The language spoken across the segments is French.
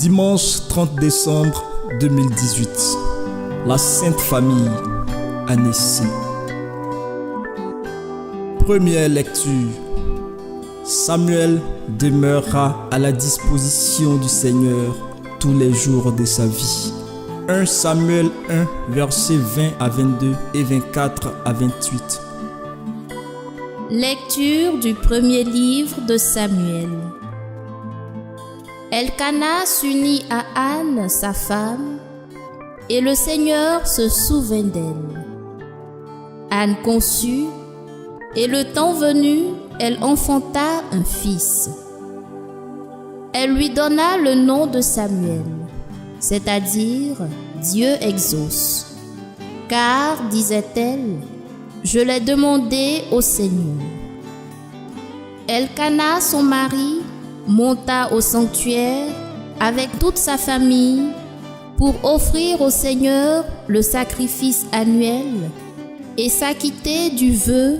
Dimanche 30 décembre 2018, la Sainte Famille a naissé. Première lecture. Samuel demeura à la disposition du Seigneur tous les jours de sa vie. 1 Samuel 1, versets 20 à 22 et 24 à 28. Lecture du premier livre de Samuel. Elkana s'unit à Anne, sa femme, et le Seigneur se souvint d'elle. Anne conçut, et le temps venu, elle enfanta un fils. Elle lui donna le nom de Samuel, c'est-à-dire Dieu exauce. Car, disait-elle, je l'ai demandé au Seigneur. Elkana, son mari, monta au sanctuaire avec toute sa famille pour offrir au Seigneur le sacrifice annuel et s'acquitter du vœu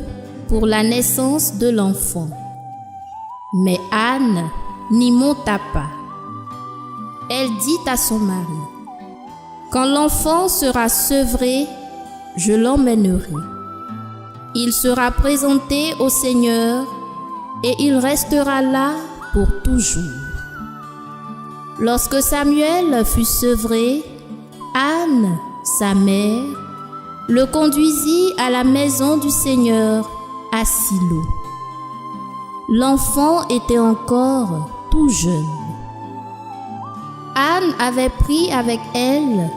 pour la naissance de l'enfant. Mais Anne n'y monta pas. Elle dit à son mari, « Quand l'enfant sera sevré, je l'emmènerai. Il sera présenté au Seigneur et il restera là pour toujours. » Lorsque Samuel fut sevré, Anne, sa mère, le conduisit à la maison du Seigneur à Silo. L'enfant était encore tout jeune. Anne avait pris avec elle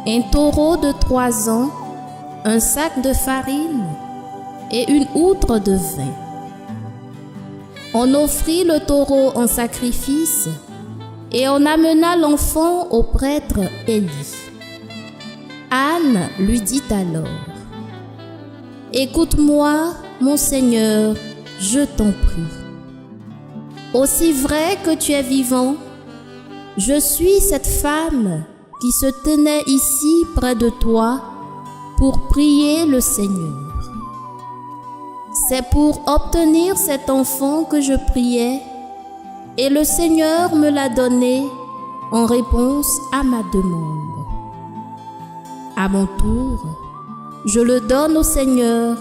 un taureau de 3 ans, un sac de farine et une outre de vin. On offrit le taureau en sacrifice et on amena l'enfant au prêtre Élie. Anne lui dit alors, « Écoute-moi, mon Seigneur, je t'en prie. Aussi vrai que tu es vivant, je suis cette femme qui se tenait ici près de toi pour prier le Seigneur. C'est pour obtenir cet enfant que je priais, et le Seigneur me l'a donné en réponse à ma demande. À mon tour, je le donne au Seigneur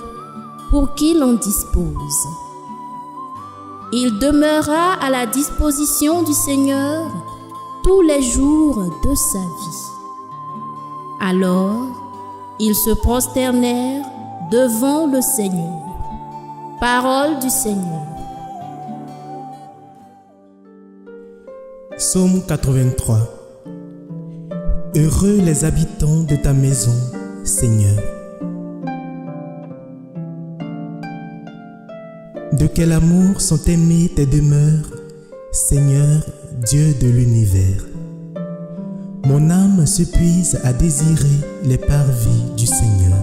pour qu'il en dispose. Il demeura à la disposition du Seigneur tous les jours de sa vie. Alors, ils se prosternèrent devant le Seigneur. Parole du Seigneur. Psaume 83. Heureux les habitants de ta maison, Seigneur. De quel amour sont aimées tes demeures, Seigneur, Dieu de l'univers. Mon âme se puise à désirer les parvis du Seigneur.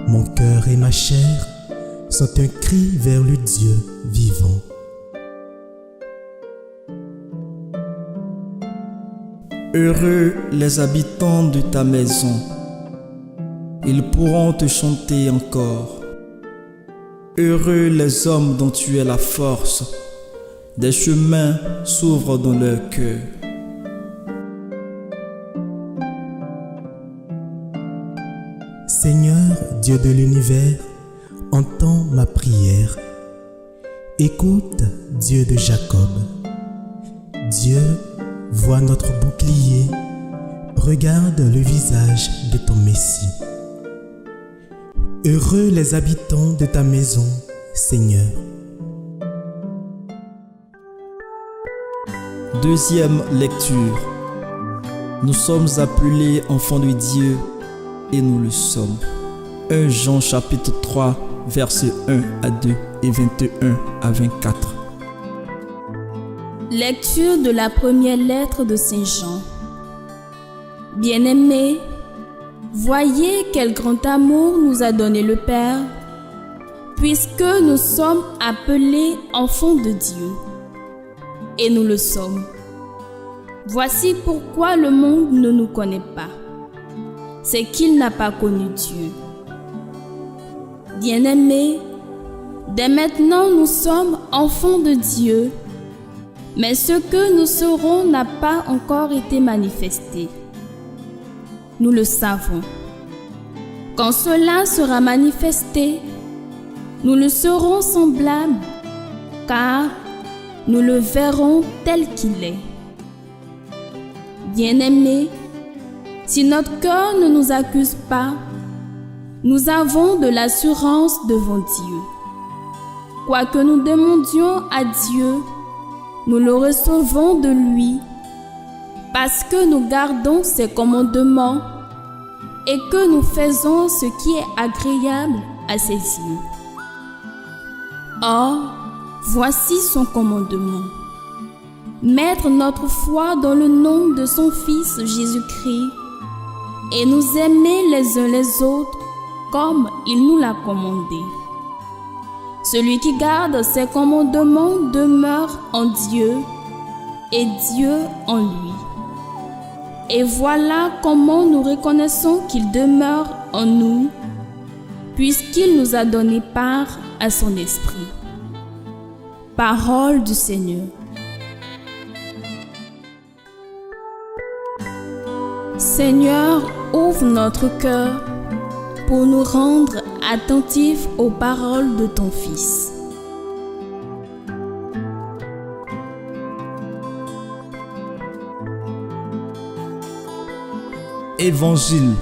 Mon cœur et ma chair sont un cri vers le Dieu vivant. Heureux les habitants de ta maison, ils pourront te chanter encore. Heureux les hommes dont tu es la force, des chemins s'ouvrent dans leur cœur. Seigneur, Dieu de l'univers, entends ma prière. Écoute, Dieu de Jacob. Dieu, vois notre bouclier, regarde le visage de ton Messie. Heureux les habitants de ta maison, Seigneur. Deuxième lecture. Nous sommes appelés enfants de Dieu et nous le sommes. 1 Jean chapitre 3, versets 1 à 2 et 21 à 24. Lecture de la première lettre de Saint Jean. Bien-aimés, voyez quel grand amour nous a donné le Père, puisque nous sommes appelés enfants de Dieu. Et nous le sommes. Voici pourquoi le monde ne nous connaît pas. C'est qu'il n'a pas connu Dieu. Bien-aimés, dès maintenant nous sommes enfants de Dieu, Mais ce que nous serons n'a pas encore été manifesté. Nous le savons. Quand cela sera manifesté, nous le serons semblables, car nous le verrons tel qu'il est. Bien-aimés, si notre cœur ne nous accuse pas, nous avons de l'assurance devant Dieu. Quoi que nous demandions à Dieu, nous le recevons de lui, parce que nous gardons ses commandements et que nous faisons ce qui est agréable à ses yeux. Or, voici son commandement: mettre notre foi dans le nom de son Fils Jésus-Christ et nous aimer les uns les autres comme il nous l'a commandé. Celui qui garde ses commandements demeure en Dieu et Dieu en lui. Et voilà comment nous reconnaissons qu'il demeure en nous, puisqu'il nous a donné part à son esprit. Parole du Seigneur. Seigneur, ouvre notre cœur pour nous rendre attentifs aux paroles de ton Fils. Évangile.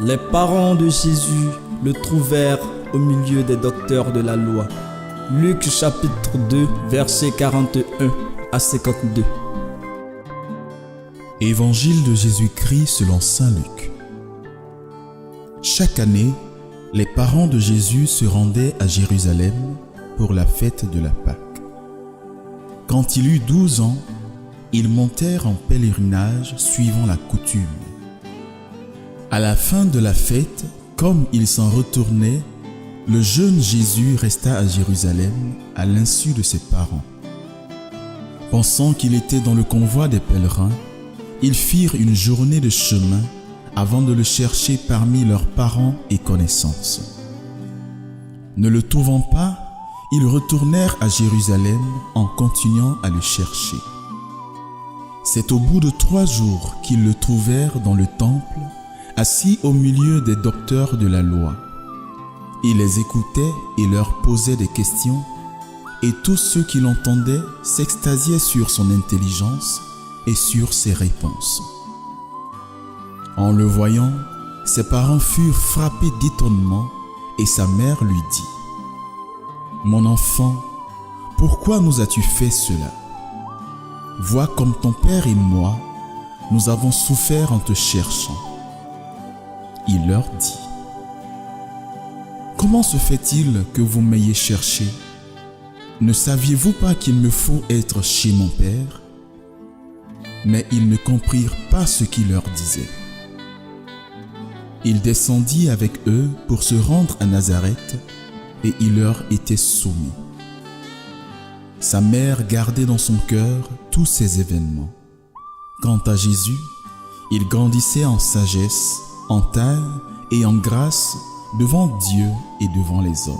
Les parents de Jésus le trouvèrent au milieu des docteurs de la loi. Luc chapitre 2, versets 41 à 52. Évangile de Jésus-Christ selon saint Luc. Chaque année, les parents de Jésus se rendaient à Jérusalem pour la fête de la Pâque. Quand il eut 12 ans, ils montèrent en pèlerinage suivant la coutume. À la fin de la fête, comme ils s'en retournaient, le jeune Jésus resta à Jérusalem à l'insu de ses parents. Pensant qu'il était dans le convoi des pèlerins, ils firent une journée de chemin avant de le chercher parmi leurs parents et connaissances. Ne le trouvant pas, ils retournèrent à Jérusalem en continuant à le chercher. C'est au bout de 3 jours qu'ils le trouvèrent dans le temple, assis au milieu des docteurs de la loi. Il les écoutait et leur posait des questions, et tous ceux qui l'entendaient s'extasiaient sur son intelligence et sur ses réponses. En le voyant, ses parents furent frappés d'étonnement et sa mère lui dit : « Mon enfant, pourquoi nous as-tu fait cela ? Vois comme ton père et moi, nous avons souffert en te cherchant. » Il leur dit : « Comment se fait-il que vous m'ayez cherché ? Ne saviez-vous pas qu'il me faut être chez mon père ? » Mais ils ne comprirent pas ce qu'il leur disait. Il descendit avec eux pour se rendre à Nazareth et il leur était soumis. Sa mère gardait dans son cœur tous ces événements. Quant à Jésus, il grandissait en sagesse, en taille et en grâce devant Dieu et devant les hommes.